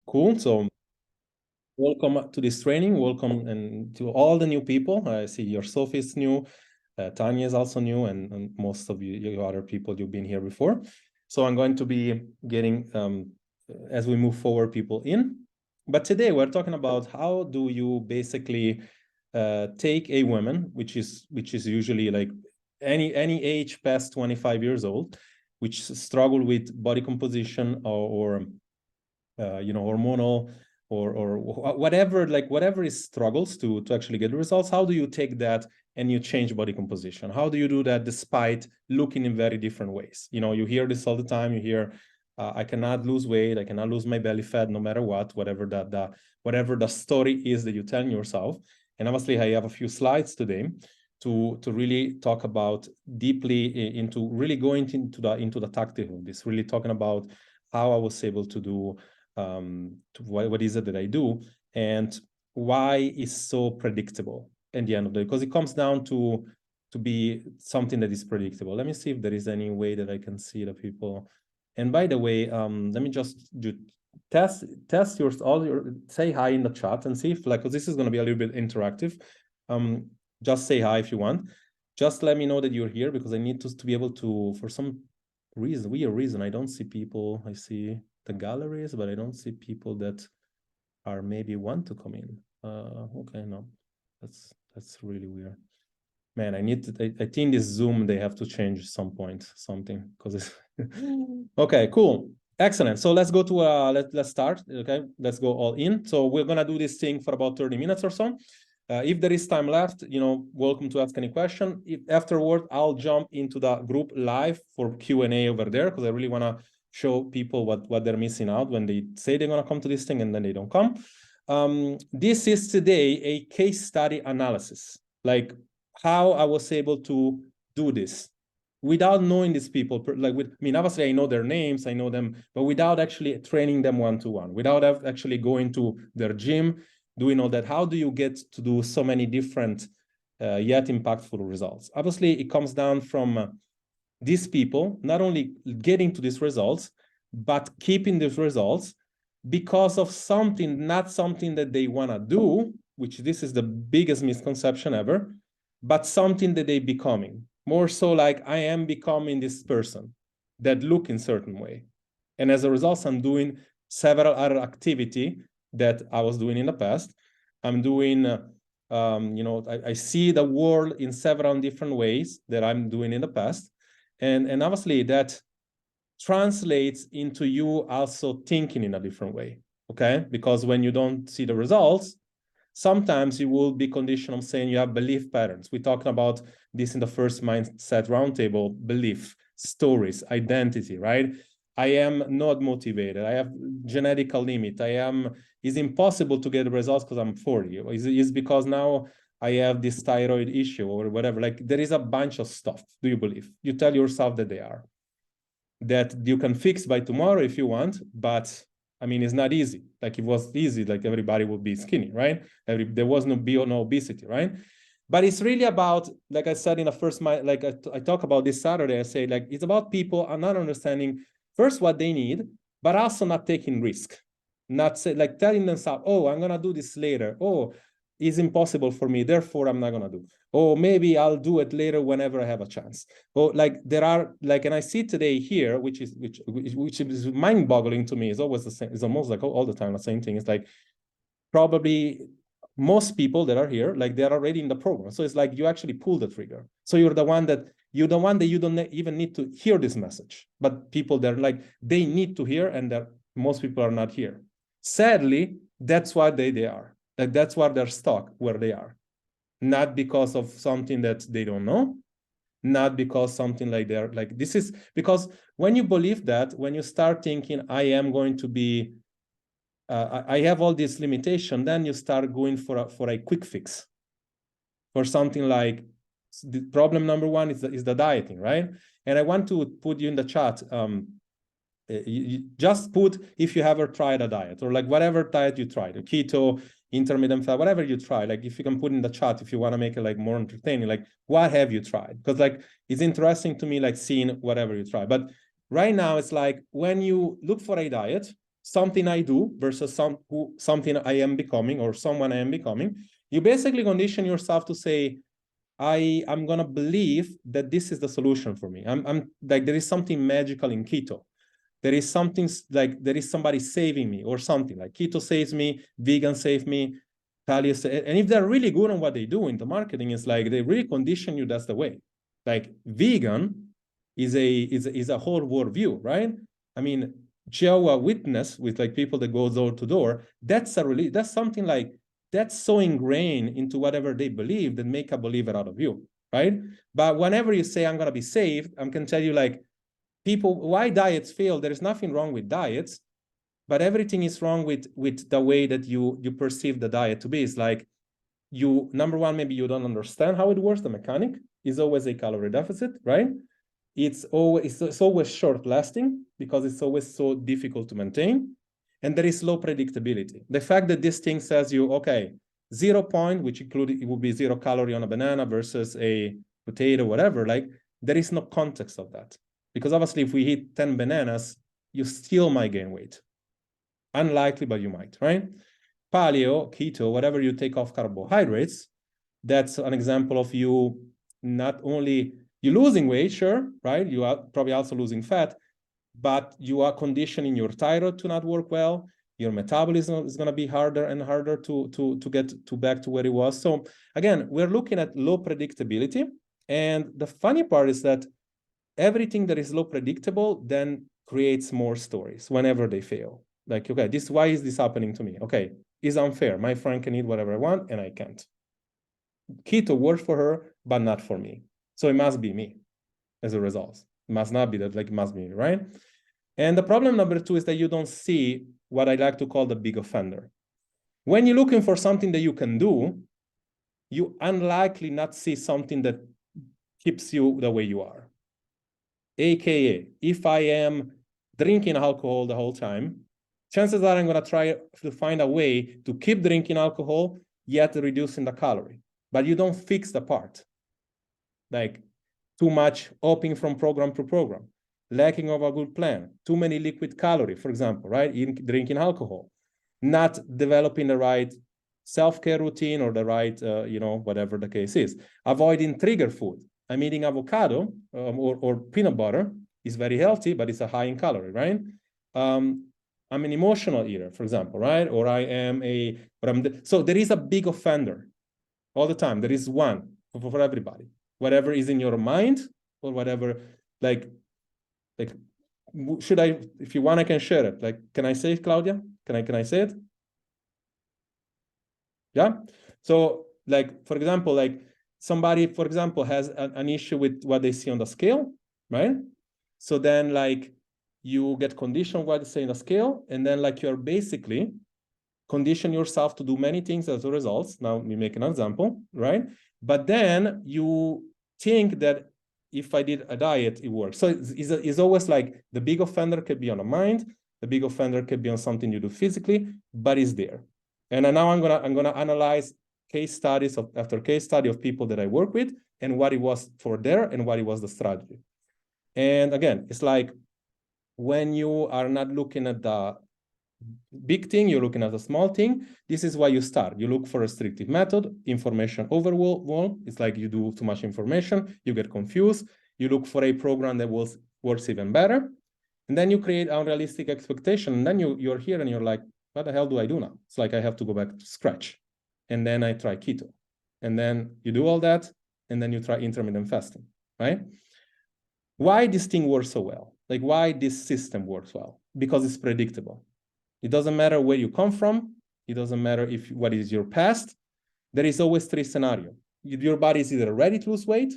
Cool. So welcome to this training. Welcome and to all the new people. I see your Sophie is new. Tanya is also new, and most of you other people, you've been here before. So I'm going to be getting, as we move forward, people in. But today we're talking about how do you basically take a woman, which is usually like any age past 25 years old, which struggle with body composition or hormonal or whatever, like whatever is struggles to actually get the results. How do you take that and you change body composition? How do you do that despite looking in very different ways? You hear this all the time. You hear, I cannot lose weight, I cannot lose my belly fat no matter what, whatever the story is that you tell yourself. And obviously I have a few slides today to really talk about deeply into really going into the tactical, this really talking about how I was able to do what is it that I do, and why it's so predictable at the end of the day, because it comes down to be something that is predictable. Let me see if there is any way that I can see the people. And by the way, let me just do test say hi in the chat and see if, like, because this is going to be a little bit interactive. Just say hi if you want. Just let me know that you're here, because I need to be able to, for some weird reason, I don't see people. I see the galleries, but I don't see people that are maybe want to come in. Okay, no, that's really weird. Man, I think this Zoom, they have to change something, because it's okay, cool. Excellent. So let's go to let's start. Okay, let's go all in. So we're gonna do this thing for about 30 minutes or so. If there is time left, welcome to ask any question. If afterward, I'll jump into the group live for Q&A over there, because I really want to show people what they're missing out when they say they're going to come to this thing and then they don't come. This is today a case study analysis, like how I was able to do this without knowing these people. Obviously I know their names, I know them, but without actually training them one-to-one, without actually going to their gym, doing all that. How do you get to do so many different yet impactful results? Obviously, it comes down from these people not only getting to these results, but keeping these results because of something, not something that they want to do, which this is the biggest misconception ever, but something that they're becoming. More so like, I am becoming this person that look in certain way. And as a result, I'm doing several other activity that I was doing in the past. I'm doing, I see the world in several different ways that I'm doing in the past. And obviously that translates into you also thinking in a different way, okay? Because when you don't see the results, sometimes you will be conditional saying you have belief patterns. We talked about this in the first mindset roundtable: belief, stories, identity, right? I am not motivated. I have genetical limit. It's impossible to get the results because I'm 40. Is because now I have this thyroid issue or whatever. Like, there is a bunch of stuff. Do you believe? You tell yourself that they are. That you can fix by tomorrow if you want, but it's not easy. Like, if it was easy, like everybody would be skinny, right? There was no obesity, right? But it's really about, like I said in the first, I talk about this Saturday, I say, like, it's about people are not understanding first what they need, but also not taking risk. Not say, like, telling themselves, oh, I'm gonna do this later. Oh, it's impossible for me, therefore I'm not gonna do. Oh, maybe I'll do it later whenever I have a chance. Oh, like, there are, like, and I see today here, which is mind-boggling to me. It's always the same. It's almost like all the time the same thing. It's like, probably most people that are here, like, they're already in the program. So it's like you actually pull the trigger. So you're the one that you don't even need to hear this message. But people that are like, they need to hear, and that most people are not here. Sadly, that's why they are. Like, that's why they're stuck where they are. Not because of something that they don't know, not because something like they're like, this is because when you believe that, when you start thinking, I am going to be, I have all this limitation, then you start going for a quick fix, for something like, the problem number one is the dieting, right? And I want to put you in the chat. You just put if you ever tried a diet, or like whatever diet you tried, a keto, intermittent fat, whatever you try. Like, if you can put in the chat, if you want to make it like more entertaining, like, what have you tried? Because like, it's interesting to me, like, seeing whatever you try. But right now it's like, when you look for a diet, something I do versus something I am becoming or someone I am becoming, you basically condition yourself to say, I'm gonna believe that this is the solution for me. I'm like, there is something magical in keto. There is something like, there is somebody saving me or something, like keto saves me, vegan save me, paleo. And if they're really good on what they do in the marketing, it's like they really condition you, that's the way. Like vegan is a whole worldview, right? I mean, Jehovah's Witness, with like people that go door to door, that's something like, that's so ingrained into whatever they believe that make a believer out of you, right? But whenever you say, I'm gonna be saved, I can tell you, like, people, why diets fail, there is nothing wrong with diets, but everything is wrong with the way that you perceive the diet to be. It's like, you, number one, maybe you don't understand how it works. The mechanic is always a calorie deficit, right? It's always short lasting because it's always so difficult to maintain. And there is low predictability. The fact that this thing says you, okay, 0 point, which included, it would be 0 calorie on a banana versus a potato, whatever, like, there is no context of that. Because obviously, if we eat 10 bananas, you still might gain weight. Unlikely, but you might, right? Paleo, keto, whatever you take off carbohydrates, that's an example of you not only, you're losing weight, sure, right? You are probably also losing fat, but you are conditioning your thyroid to not work well. Your metabolism is going to be harder and harder to get to back to where it was. So again, we're looking at low predictability. And the funny part is that everything that is low predictable then creates more stories whenever they fail. Like, okay, why is this happening to me? Okay, it's unfair. My friend can eat whatever I want and I can't. Keto works for her, but not for me. So it must be me as a result. It must not be that, like, it must be me, right? And the problem number two is that you don't see what I like to call the big offender. When you're looking for something that you can do, you unlikely not see something that keeps you the way you are. AKA, if I am drinking alcohol the whole time, chances are I'm going to try to find a way to keep drinking alcohol, yet reducing the calorie. But you don't fix the part. Like, too much hopping from program to program, lacking of a good plan, too many liquid calories, for example, right? Drinking alcohol, not developing the right self-care routine or the right, whatever the case is. Avoiding trigger food. I'm eating avocado or peanut butter is very healthy, but it's a high in calorie, right? I'm an emotional eater, for example, right? Or I am so there is a big offender all the time. There is one for everybody. Whatever is in your mind or whatever, like, should I, if you want, I can share it. Like, can I say it, Claudia? Can I say it? Yeah. So, like, for example, like somebody, for example, has an issue with what they see on the scale, right? So then, like, you get conditioned what they say on the scale, and then, like, you're basically condition yourself to do many things as a result. Now we make an example, right? But then you think that if I did a diet, it works. So it's always like the big offender could be on the mind, the big offender could be on something you do physically, but it's there. And now I'm gonna analyze case studies after case study of people that I work with and what it was for there and what it was the strategy. And again, it's like when you are not looking at the big thing, you're looking at a small thing. This is why you start. You look for a restrictive method, information overwhelm. It's like you do too much information, you get confused. You look for a program that works even better. And then you create unrealistic expectation. And then you're here and you're like, what the hell do I do now? It's like I have to go back to scratch. And then I try keto. And then you do all that. And then you try intermittent fasting, right? Why this thing works so well? Like, why this system works well? Because it's predictable. It doesn't matter where you come from. It doesn't matter what is your past. There is always three scenarios. Your body is either ready to lose weight.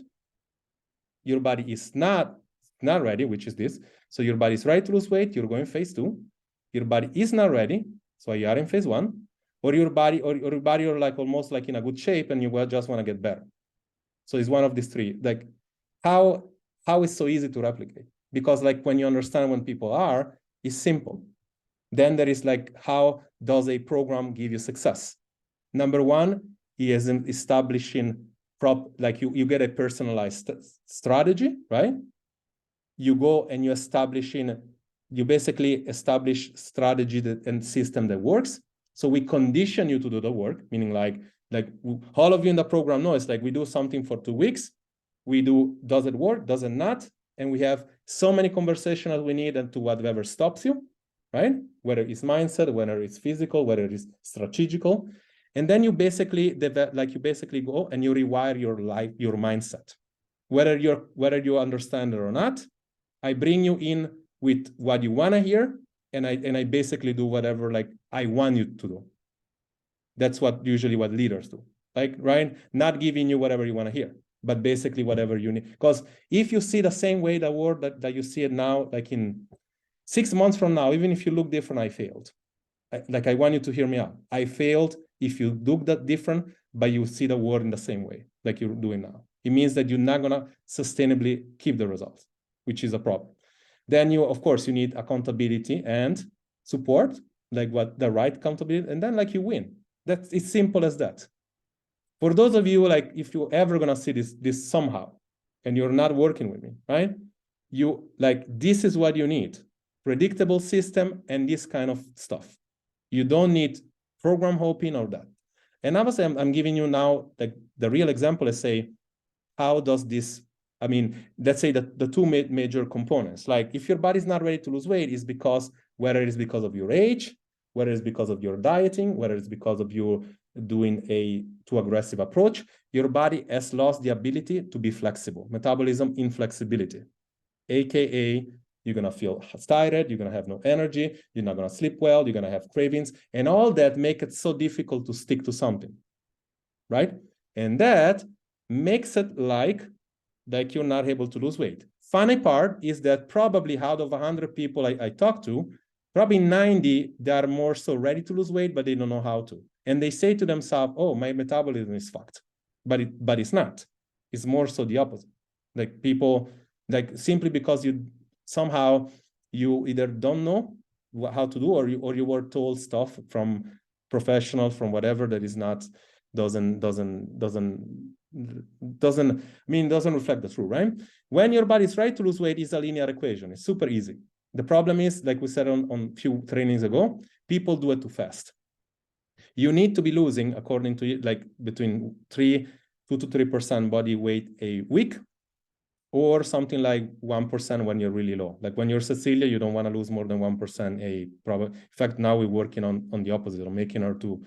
Your body is not ready, which is this. So your body is ready to lose weight. You're going phase 2. Your body is not ready. So you are in phase 1. Or your body are like almost like in a good shape and you just want to get better. So it's one of these three. Like, how is so easy to replicate? Because, like, when you understand when people are, it's simple. Then there is, like, how does a program give you success? Number one, he is establishing you get a personalized strategy, right? You go and you establishing you basically establish strategy and system that works. So we condition you to do the work, meaning like all of you in the program know, it's like we do something for 2 weeks. We do, does it work? Does it not? And we have so many conversations as we need and to whatever stops you, right? Whether it's mindset, whether it's physical, whether it's strategical. And then you basically go and you rewire your life, your mindset. Whether you understand it or not, I bring you in with what you want to hear, and I basically do whatever like I want you to do. That's usually what leaders do, like, right? Not giving you whatever you want to hear, but basically whatever you need. Because if you see the same way the world that you see it now, like in 6 months from now, even if you look different, I failed. I want you to hear me out. I failed if you look that different, but you see the world in the same way, like you're doing now. It means that you're not gonna sustainably keep the results, which is a problem. Then of course, you need accountability and support, like what the right accountability, and then like you win. That's as simple as that. For those of you, like if you're ever gonna see this somehow, and you're not working with me, right? You like, this is what you need: predictable system and this kind of stuff. You don't need program hopping or that. And obviously, I'm giving you now like the real example. Let's say, how does this? I mean, let's say that the two major components. Like, if your body's not ready to lose weight, is because whether it is because of your age, whether it's because of your dieting, whether it's because of you doing a too aggressive approach, your body has lost the ability to be flexible. Metabolism inflexibility, aka you're going to feel tired, you're going to have no energy, you're not going to sleep well, you're going to have cravings, and all that make it so difficult to stick to something, right? And that makes it like you're not able to lose weight. Funny part is that probably out of 100 people I talk to, probably 90, they are more so ready to lose weight, but they don't know how to. And they say to themselves, oh, my metabolism is fucked. But it's not. It's more so the opposite. Like people, like simply because you either don't know how to do, or you were told stuff from professional, from whatever, that is not, doesn't reflect the truth, right? When your body is ready to lose weight, it's a linear equation. It's super easy. The problem is, like we said on few trainings ago, people do it too fast. You need to be losing, according to like between 2 to 3% body weight a week, or something like 1% when you're really low. Like when you're Cecilia, you don't want to lose more than 1% in fact, now we're working on the opposite, on making her to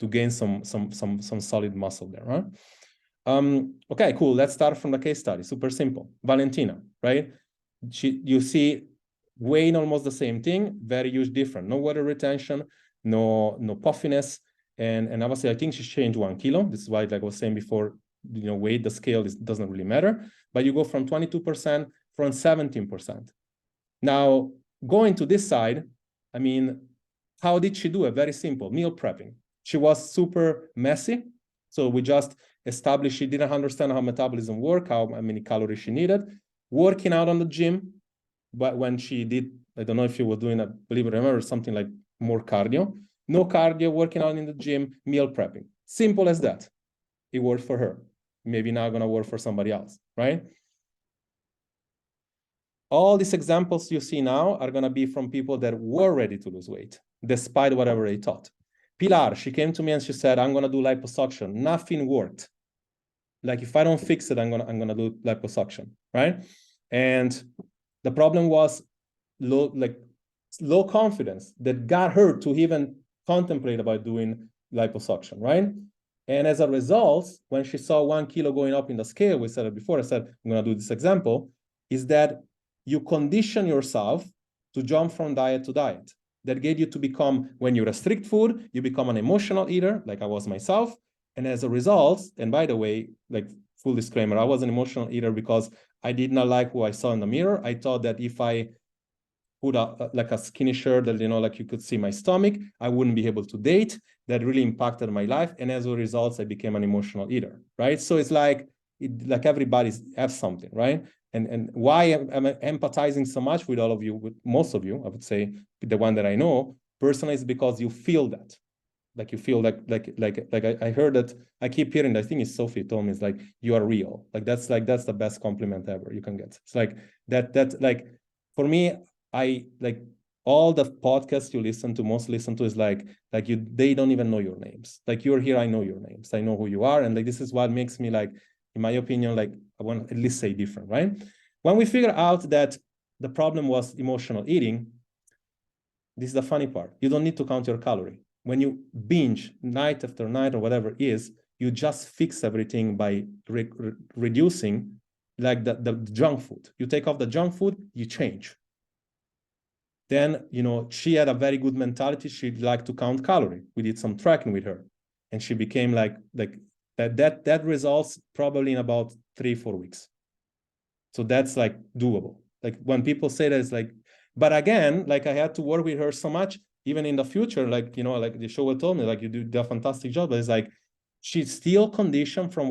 gain some solid muscle there, right? Okay, cool. Let's start from the case study. Super simple. Valentina, right? You see weighing almost the same thing, very huge difference. No water retention, no puffiness, and obviously I think she changed 1 kilo. This is why, like I was saying before, weight, the scale doesn't really matter. But you go from 22% from 17%. Now, going to this side, I mean, how did she do it? Very simple, meal prepping. She was super messy. So we just established she didn't understand how metabolism worked, how many calories she needed. Working out on the gym, but when she did, I don't know if she was doing, believe it or not, something like more cardio. No cardio, working out in the gym, meal prepping. Simple as that. It worked for her. Maybe not going to work for somebody else, right? All these examples you see now are going to be from people that were ready to lose weight, despite whatever they thought. Pilar, she came to me and she said, I'm going to do liposuction. Nothing worked. Like, if I don't fix it, I'm going to do liposuction, right? And the problem was low confidence that got her to even contemplate about doing liposuction, right? And as a result, when she saw 1 kilo going up in the scale, we said it before, I said, I'm going to do this example, is that you condition yourself to jump from diet to diet. That get you to become, when you restrict food, you become an emotional eater, like I was myself. And as a result, and by the way, like full disclaimer, I was an emotional eater because I did not like who I saw in the mirror. I thought that if I put like a skinny shirt that, like you could see my stomach, I wouldn't be able to date. That really impacted my life. And as a result, I became an emotional eater, right? So it's like everybody has something, right? And why I'm empathizing so much with all of you, with most of you, I would say, the one that I know personally, is because you feel that. Like you feel like I heard that, I keep hearing that, I think it's Sophie told me, it's like, you are real. That's the best compliment ever you can get. It's like that like, for me, I like all the podcasts you listen to, most listen to is like they don't even know your names. Like you're here, I know your names. I know who you are. And like, this is what makes me like, in my opinion, like I want to at least say different, right? When we figure out that the problem was emotional eating, this is the funny part. You don't need to count your calorie. When you binge night after night or whatever it is, you just fix everything by reducing like the junk food. You take off the junk food, you change. Then, you know, she had a very good mentality. She'd like to count calorie. We did some tracking with her, and she became like that results probably in about 3-4 weeks. So that's like doable. Like when people say that, it's like, but again, like I had to work with her so much, even in the future, like, you know, like the show told me, like you do a fantastic job, but it's like, she's still conditioned from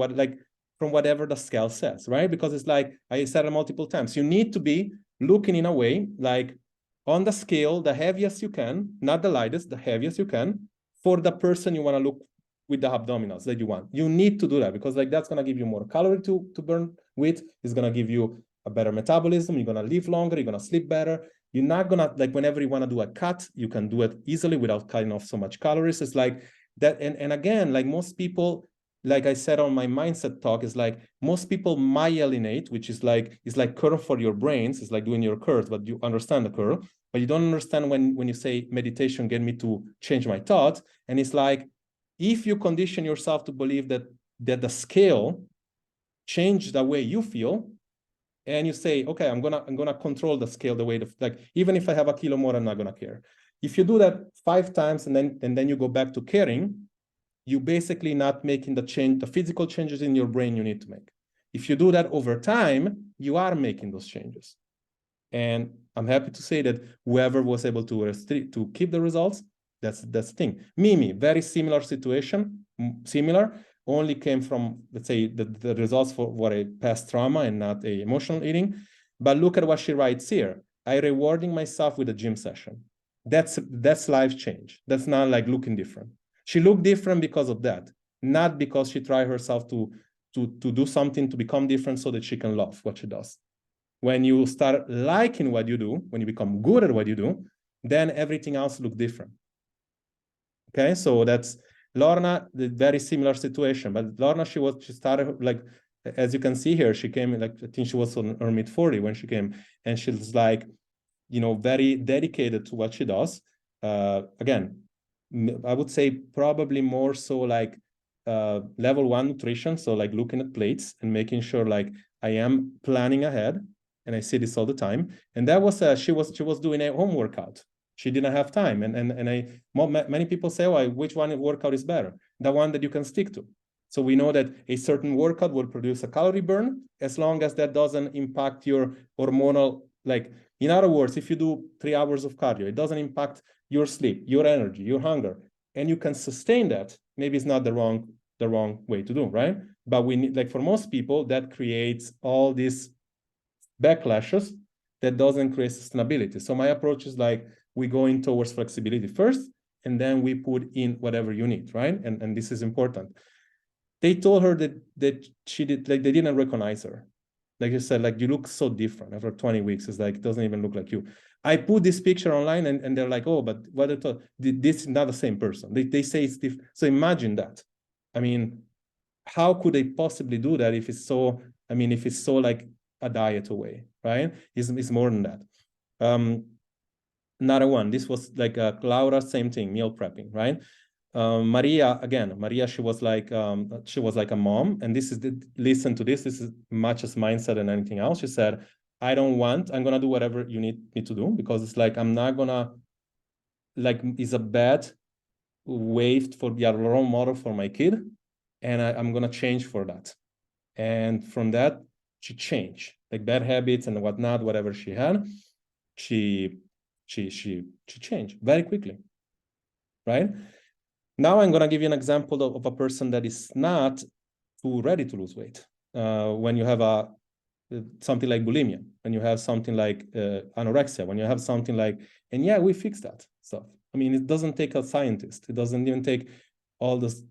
from whatever the scale says, right? Because it's like, I said it multiple times, you need to be looking in a way, like on the scale, the heaviest you can, not the lightest, the heaviest you can, for the person you want to look with the abdominals that you want. You need to do that because like that's going to give you more calorie to burn with. It's going to give you a better metabolism. You're going to live longer. You're going to sleep better. You're not going to, like whenever you want to do a cut, you can do it easily without cutting off so much calories. It's like that. And again, like most people, like I said on my mindset talk, is like most people myelinate, which is like, it's like curl for your brains. It's like doing your curls, but you understand the curl, but you don't understand when you say meditation get me to change my thoughts. And it's like, if you condition yourself to believe that the scale change the way you feel, and you say, okay, I'm gonna control the scale the way like even if I have a kilo more, I'm not gonna care. If you do that 5 times and then you go back to caring, you basically not making the physical changes in your brain you need to make. If you do that over time, you are making those changes. And I'm happy to say that whoever was able to keep the results, that's the thing. Mimi, very similar situation, similar, only came from, let's say, the results for a past trauma and not a emotional eating. But look at what she writes here. I rewarding myself with a gym session. That's life change. That's not like looking different. She looked different because of that, not because she tried herself to do something to become different so that she can love what she does. When you start liking what you do, when you become good at what you do, then everything else looks different. Okay, so that's Lorna, the very similar situation. But Lorna, she started like, as you can see here, she came like, I think she was on her mid-40 when she came, and she's like, you know, very dedicated to what she does. Again, I would say probably more so like level 1 nutrition. So like looking at plates and making sure like I am planning ahead. And I see this all the time. And that was she was doing a home workout. She didn't have time. And many people say, well, which one workout is better? The one that you can stick to. So we know that a certain workout will produce a calorie burn as long as that doesn't impact your hormonal, like, in other words, if you do 3 hours of cardio, it doesn't impact your sleep, your energy, your hunger, and you can sustain that. Maybe it's not the wrong way to do, right? But we need, like for most people, that creates all these backlashes that doesn't create sustainability. So my approach is like, we go in towards flexibility first, and then we put in whatever you need, right? And this is important. They told her that she did, like they didn't recognize her. Like you said, like you look so different after 20 weeks. It's like, it doesn't even look like you. I put this picture online and they're like, oh, but what I thought, this is not the same person. They say it's different. So imagine that. I mean, how could they possibly do that if it's so, I mean, if it's so like a diet away, right? It's more than that. Another one, this was like Laura, same thing, meal prepping, right? Maria, she was like a mom, and listen to this is much as mindset and anything else. She said, I'm gonna do whatever you need me to do, because it's like, I'm not gonna, like, it's a bad way for be a role model for my kid, and I'm gonna change for that. And from that, she changed, like bad habits and whatnot, whatever she had, she changed very quickly, right? Now I'm going to give you an example of a person that is not too ready to lose weight. When you have something like bulimia, when you have something like anorexia, when you have something like, and yeah, we fix that stuff. I mean, it doesn't take a scientist. It doesn't even take all those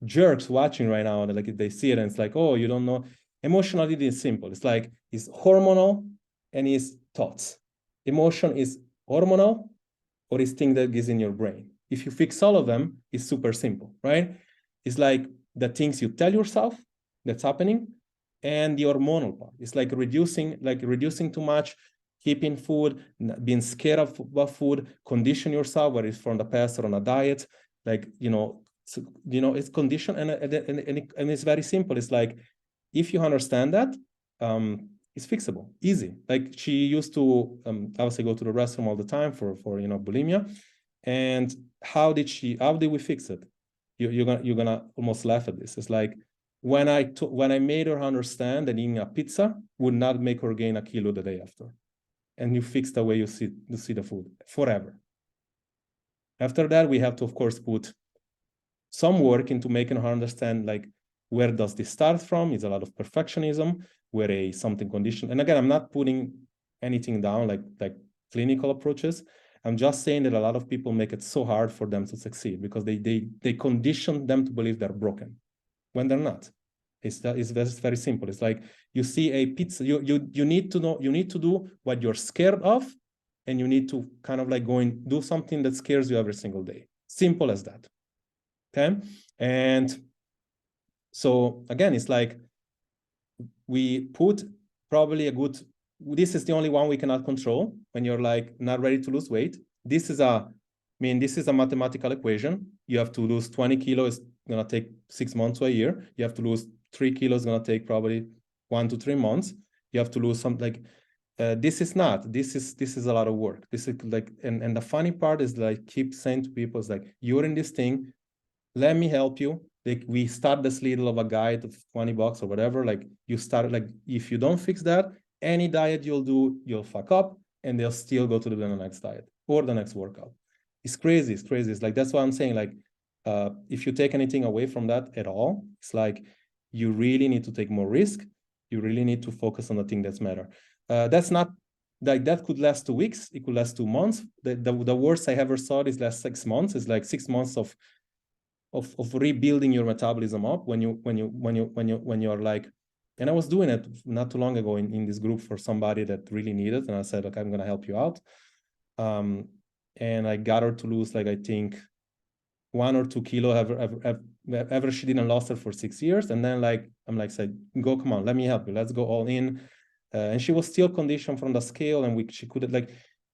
jerks watching right now. And like they see it and it's like, oh, you don't know. Emotional eating is simple. It's like, it's hormonal and it's thoughts. emotion is hormonal, or is thing that is in your brain. If you fix all of them, it's super simple, right? It's like the things you tell yourself that's happening, and the hormonal part. It's like reducing too much, keeping food, being scared of food, condition yourself, whether it's from the past or on a diet, like, it's condition, and it's very simple. It's like, if you understand that, it's fixable, easy. Like, she used to obviously go to the restroom all the time for bulimia. And how did we fix it? You're gonna almost laugh at this. It's like, when I made her understand that eating a pizza would not make her gain a kilo the day after, and you fix the way you see the food forever. After that, we have to, of course, put some work into making her understand, like, where does this start from? It's a lot of perfectionism, where something conditioned. And again, I'm not putting anything down like clinical approaches. I'm just saying that a lot of people make it so hard for them to succeed because they condition them to believe they're broken when they're not. It's very simple. It's like, you see a pizza, you need to know, you need to do what you're scared of, and you need to kind of like go and do something that scares you every single day. Simple as that. Okay. And so again, it's like, we put probably this is the only one we cannot control when you're like not ready to lose weight. This is a mathematical equation. You have to lose 20 kilos, it's gonna take 6 months to a year. You have to lose 3 kilos, gonna take probably 1 to 3 months. You have to lose something like, this is a lot of work. This is like, and the funny part is, like, keep saying to people, is like, you're in this thing, let me help you. Like, we start this little of a guide of $20 or whatever. Like, you start, like, if you don't fix that, any diet you'll do, you'll fuck up, and they'll still go to the next diet or the next workout. It's crazy. It's crazy. It's like, that's why I'm saying, like, if you take anything away from that at all, it's like, you really need to take more risk. You really need to focus on the thing that's matter. That's not like, that could last 2 weeks. It could last 2 months. The worst I ever saw is last 6 months. It's like 6 months of rebuilding your metabolism up when you're like, and I was doing it not too long ago in this group for somebody that really needed, and I said, like, I'm gonna help you out. And I got her to lose, like, I think 1 or 2 kilo ever she didn't lose it for 6 years. And then, like, I'm like, said, go, come on, let me help you, let's go all in. And she was still conditioned from the scale, and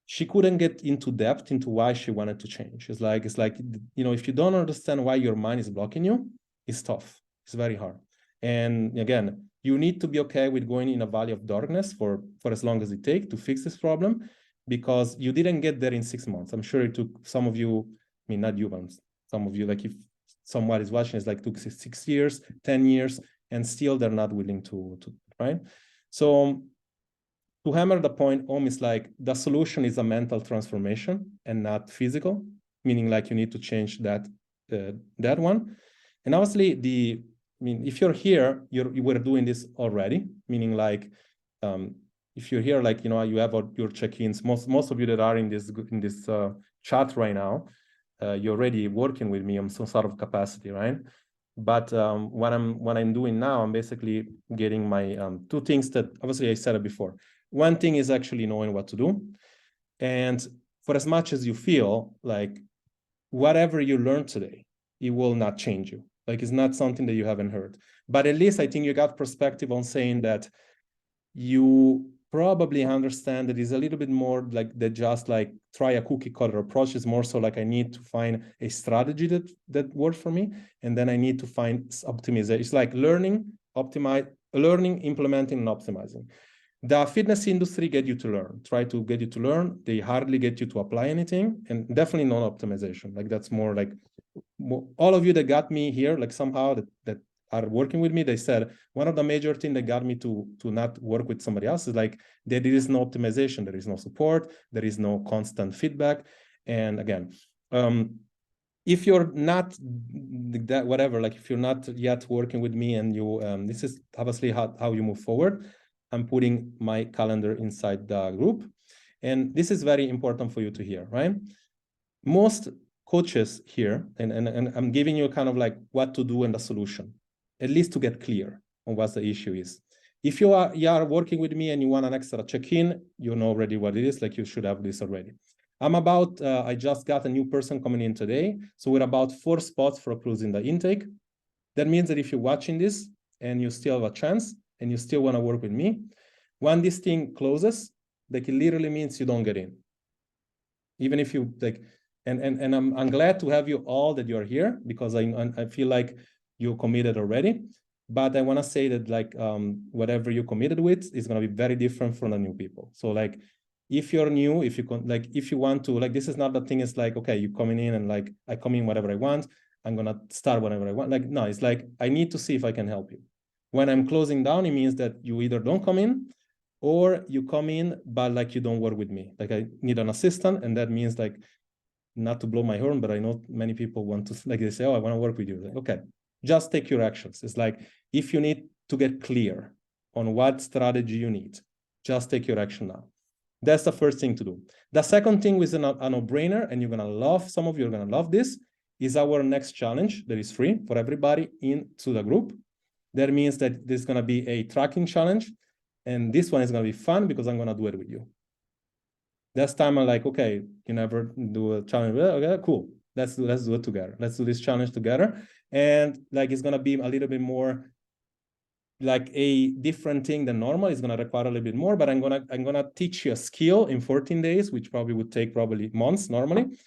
she couldn't get into depth into why she wanted to change. It's like, if you don't understand why your mind is blocking you, it's tough. It's very hard. And again, you need to be okay with going in a valley of darkness for as long as it takes to fix this problem, because you didn't get there in 6 months. I'm sure it took some of you, not you, but some of you, like, if someone is watching, it's like, took 6 years, 10 years, and still they're not willing to right? So to hammer the point home, is like, the solution is a mental transformation and not physical, meaning, like, you need to change that one. And obviously, if you're here, you were doing this already, meaning, like, if you're here, like, you have your check-ins. Most of you that are in this chat right now, you're already working with me on some sort of capacity, right? But what I'm doing now, I'm basically getting my 2 things that obviously I said it before. One thing is actually knowing what to do. And for as much as you feel like whatever you learned today, it will not change you. Like, it's not something that you haven't heard. But at least I think you got perspective on saying that you probably understand that it's a little bit more like that, just like try a cookie cutter approach. Is more so like, I need to find a strategy that works for me, and then I need to find optimization. It's like learning, implementing, and optimizing. The fitness industry get you to learn, try to get you to learn. They hardly get you to apply anything, and definitely not optimization. Like, that's more like, all of you that got me here, like, somehow that are working with me, they said one of the major things that got me to not work with somebody else is like, there is no optimization, there is no support, there is no constant feedback. And again, if you're not that, whatever, like, if you're not yet working with me, and you this is obviously how you move forward. I'm putting my calendar inside the group, and this is very important for you to hear, right? Most coaches here, and I'm giving you kind of like what to do and the solution, at least to get clear on what the issue is. If you are working with me and you want an extra check-in, you know already what it is, like you should have this already. I just got a new person coming in today. So we're about 4 spots for closing the intake. That means that if you're watching this and you still have a chance and you still want to work with me, when this thing closes, like it literally means you don't get in. Even if you like, and I'm glad to have you all that you're here, because I feel like you're committed already. But I want to say that like whatever you're committed with is going to be very different from the new people. So like if you're new, if you want to, like, this is not the thing. It's like, okay, you're coming in and like I come in whatever I want. I'm going to start whenever I want. Like, no, it's like I need to see if I can help you. When I'm closing down, it means that you either don't come in or you come in, but like you don't work with me. Like I need an assistant, and that means like, not to blow my horn, but I know many people want to, like they say, oh, I want to work with you. Like, okay, just take your actions. It's like, if you need to get clear on what strategy you need, just take your action now. That's the first thing to do. The second thing is a no-brainer, and you're going to love, some of you are going to love this, is our next challenge that is free for everybody into the group. That means that there's going to be a tracking challenge. And this one is going to be fun because I'm going to do it with you. This time I'm like, okay, you never do a challenge. Okay, cool. Let's do it together. Let's do this challenge together. And like, it's going to be a little bit more like a different thing than normal. It's going to require a little bit more, but I'm going to teach you a skill in 14 days, which probably would take probably months normally.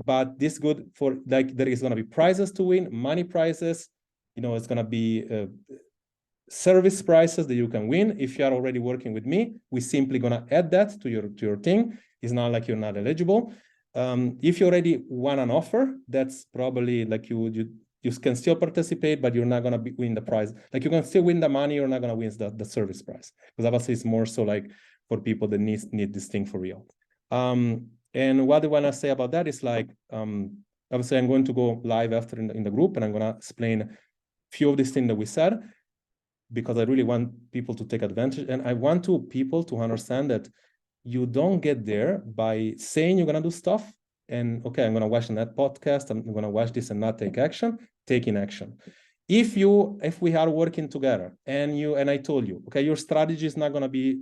But this good for, like, there is going to be prizes to win, money prizes. You know, it's going to be service prices that you can win. If you are already working with me, we're simply going to add that to your thing. It's not like you're not eligible. If you already won an offer, that's probably like you can still participate, but you're not going to win the prize. Like, you can still win the money, you're not going to win the service price, because obviously it's more so like for people that need this thing for real. And what I want to say about that is like, obviously I'm going to go live after in the group, and I'm going to explain a few of these things that we said, because I really want people to take advantage. And I want people to understand that you don't get there by saying you're going to do stuff and, okay, I'm going to watch that podcast, I'm going to watch this and not take action. Taking action. If we are working together and I told you, okay, your strategy is not going to be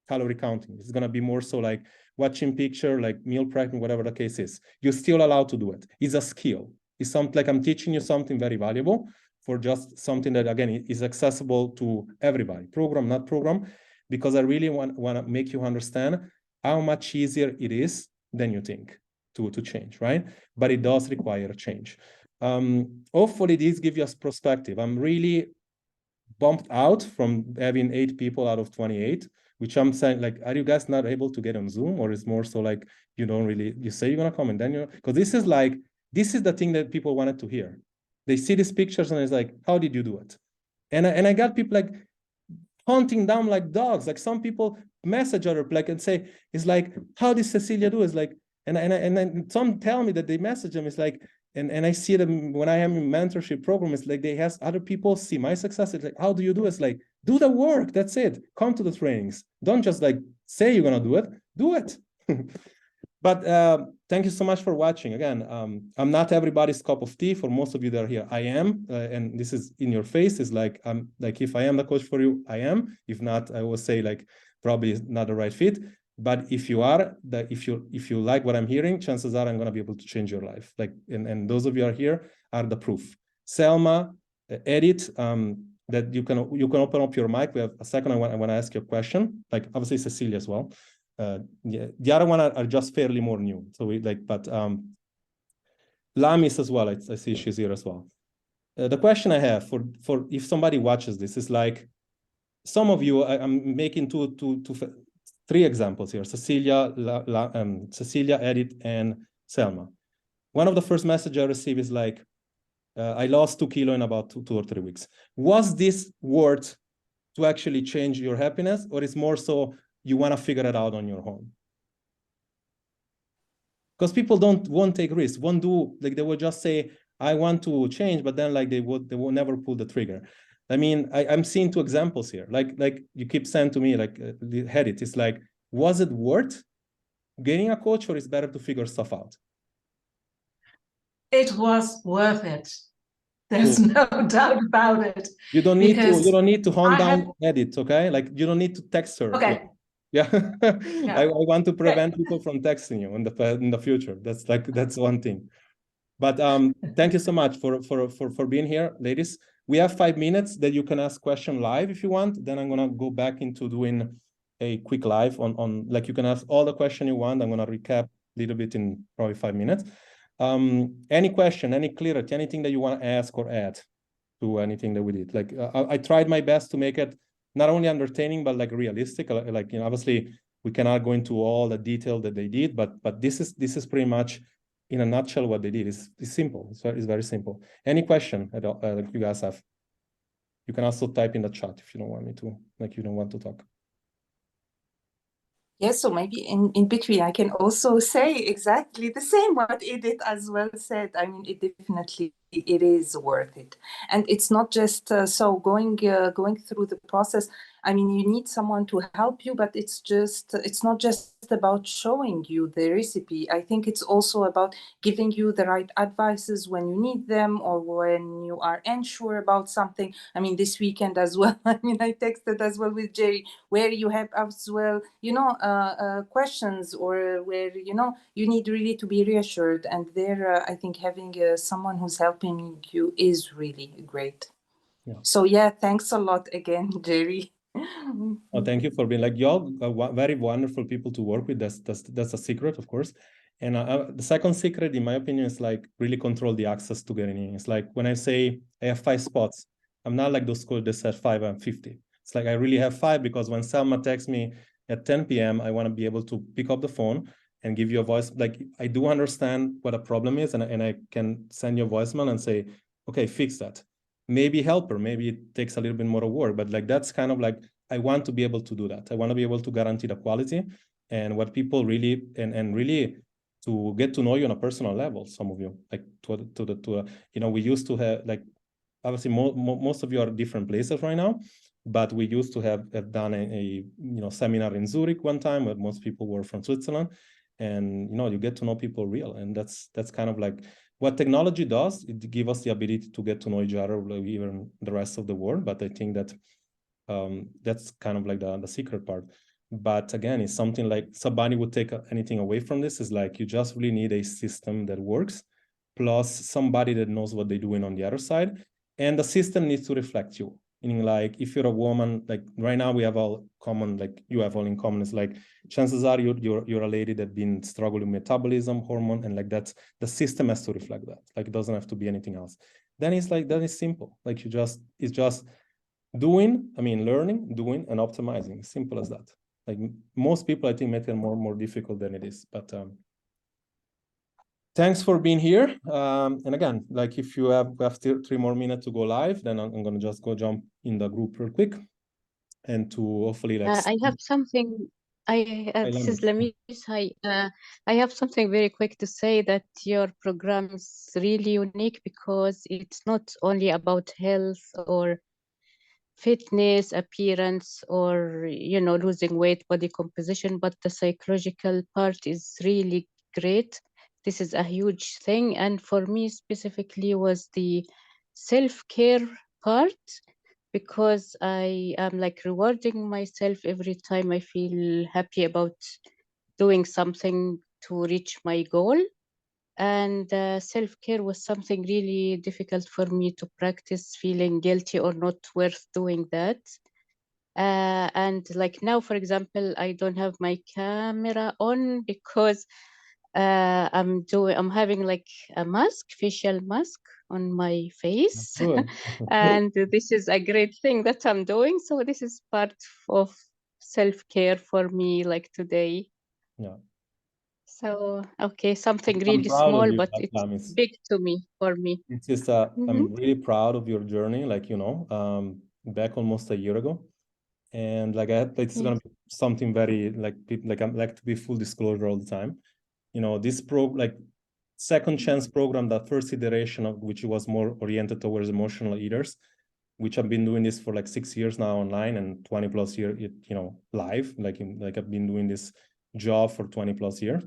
calorie counting. It's going to be more so like watching picture, like meal prepping, whatever the case is. You're still allowed to do it. It's a skill. It's something like I'm teaching you something very valuable for just something that, again, is accessible to everybody, program, not program, because I really want to make you understand how much easier it is than you think to change, right? But it does require a change. Hopefully this gives you a perspective. I'm really bumped out from having 8 people out of 28, which I'm saying, like, are you guys not able to get on Zoom? Or is more so like, you don't really, you say you're going to come and then you're, because this is the thing that people wanted to hear. They see these pictures and it's like, how did you do it? And I got people like hunting down like dogs. Like, some people message her like and say, it's like, how did Cecilia do? It's like, and then some tell me that they message them. It's like, and I see them when I am in mentorship program. It's like they have other people see my success. It's like, how do you do it? It's like, do the work. That's it. Come to the trainings. Don't just like say you're gonna do it. Do it. But thank you so much for watching. Again, I'm not everybody's cup of tea. For most of you that are here, I am, and this is in your face. Is like, I'm like, if I am the coach for you, I am. If not, I will say like probably not the right fit. But if you are, if you like what I'm hearing, chances are I'm going to be able to change your life. Like, and those of you are here are the proof. Selma, Edith, that you can open up your mic. We have a second. I want to ask you a question. Like, obviously Cecilia as well. Yeah, the other one are just fairly more new. So we like, but Lamis as well. I see she's here as well. The question I have for if somebody watches this is like, some of you, I'm making three examples here: Cecilia, Cecilia, Edith, and Selma. One of the first messages I received is like, I lost 2 kilos in about 2 or 3 weeks. Was this worth to actually change your happiness, or is more so you want to figure it out on your own? Because people won't take risks, won't do, like, they will just say, I want to change, but then like they will never pull the trigger. I mean, I'm seeing 2 examples here. Like you keep saying to me, like, Edith, it's like, was it worth getting a coach, or is it better to figure stuff out? It was worth it. There's no doubt about it. You don't need to hunt down edit, okay? Like you don't need to text her. Okay. Yeah. Yeah. I want to prevent people from texting you in the future. That's one thing. But thank you so much for being here, ladies. We have 5 minutes that you can ask question live if you want. Then I'm gonna go back into doing a quick live on like you can ask all the question you want. I'm gonna recap a little bit in probably 5 minutes. Any question, any clarity, anything that you want to ask or add to anything that we did. Like I tried my best to make it not only entertaining but like realistic. Like you know, obviously we cannot go into all the detail that they did, but this is pretty much in a nutshell what they did. It's simple. It's very simple. Any question at all, you guys have? You can also type in the chat if you don't want me to, like you don't want to talk. Yes, so maybe in between I can also say exactly the same what Edith as well said. I mean, it is worth it, and it's not just so going through the process. I mean, you need someone to help you, but it's not just about showing you the recipe. I think it's also about giving you the right advices when you need them or when you are unsure about something. I mean, this weekend as well. I mean, I texted as well with Jerry where you have as well, you know, questions or where, you know, you need really to be reassured. And there, I think having someone who's helping you is really great. Yeah. So yeah, thanks a lot again, Jerry. Oh, thank you for being like y'all very wonderful people to work with. That's a secret, of course. And the second secret, in my opinion, is like really control the access to getting in. It's like when I say I have 5 spots, I'm not like those coaches that said 5 and 50. It's like I really have 5 because when Selma texts me at 10 p.m., I want to be able to pick up the phone and give you a voice. Like I do understand what a problem is, and I can send you a voicemail and say, okay, fix that. Maybe help her. Maybe it takes a little bit more work, but like that's kind of like I want to be able to do that. I want to be able to guarantee the quality and what people really and really to get to know you on a personal level. Some of you like you know, we used to have like obviously most of you are different places right now, but we used to have done a you know seminar in Zurich one time where most people were from Switzerland, and you know you get to know people real, and that's kind of like what technology does. It gives us the ability to get to know each other, like even the rest of the world. But I think that that's kind of like the secret part. But again, it's something like somebody would take anything away from this is like you just really need a system that works plus somebody that knows what they're doing on the other side, and the system needs to reflect you. Meaning like if you're a woman, like right now we have all common, like you have all in common, it's like chances are you're a lady that's been struggling with metabolism, hormone, and like that's the system has to reflect that. Like it doesn't have to be anything else. Then it's like, then it's simple. Like it's just doing, I mean, learning, doing, and optimizing. Simple as that. Like most people, I think, make it more difficult than it is. But thanks for being here. And again, like if you have 3 more minutes to go live, then I'm going to just go jump in the group real quick, and to hopefully like. I have something. This is Lamis. Hi. I have something very quick to say that your program is really unique because it's not only about health or fitness, appearance, or losing weight, body composition, but the psychological part is really great. This is a huge thing, and for me specifically was the self-care part, because I am like rewarding myself every time I feel happy about doing something to reach my goal. And self-care was something really difficult for me to practice, feeling guilty or not worth doing that. And like now, for example, I don't have my camera on because I'm having like a facial mask on my face. And this is a great thing that I'm doing. So this is part of self-care for me, like today. Yeah. So, okay, something really small, but it's big to me, for me. It's just, I'm really proud of your journey, like, back almost a year ago. And like, it's going to be something very, like, I like to be full disclosure all the time. This second chance program, that first iteration of which was more oriented towards emotional eaters, which I've been doing this for like 6 years now online and 20 plus years, live, like I've been doing this job for 20 plus years.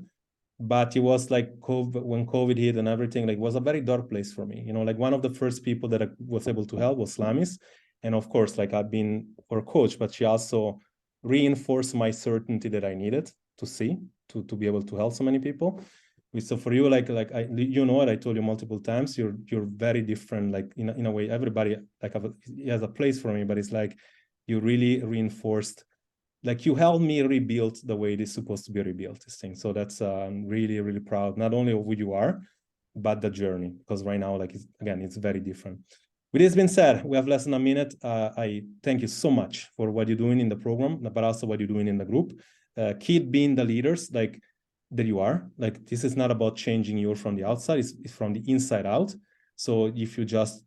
but it was like when COVID hit and everything, like, it was a very dark place for me. You know, like one of the first people that I was able to help was Lamis. And of course, like I've been her coach, but she also reinforced my certainty that I needed to see, to be able to help so many people. So for you, like you know what I told you multiple times, you're very different, like in a way. Everybody like has a place for me, but it's like you really reinforced, like you helped me rebuild the way it is supposed to be rebuilt, this thing. So that's I'm really, really proud, not only of who you are, but the journey, because right now, like, it's very different. With this being said, we have less than a minute. I thank you so much for what you're doing in the program, but also what you're doing in the group. Keep being the leaders like that you are. Like, this is not about changing you from the outside, it's from the inside out. So if you just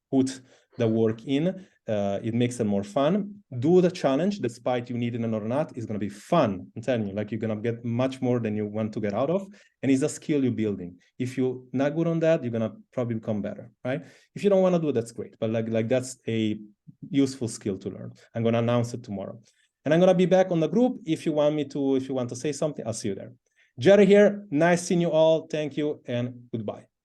put the work in, it makes it more fun. Do the challenge, despite you needing it or not. It's going to be fun. I'm telling you, like, you're going to get much more than you want to get out of. And it's a skill you're building. If you're not good on that, you're going to probably become better, right? If you don't want to do it, that's great. But like that's a useful skill to learn. I'm going to announce it tomorrow. And I'm going to be back on the group. If you want to say something, I'll see you there. Jerry here. Nice seeing you all. Thank you and goodbye.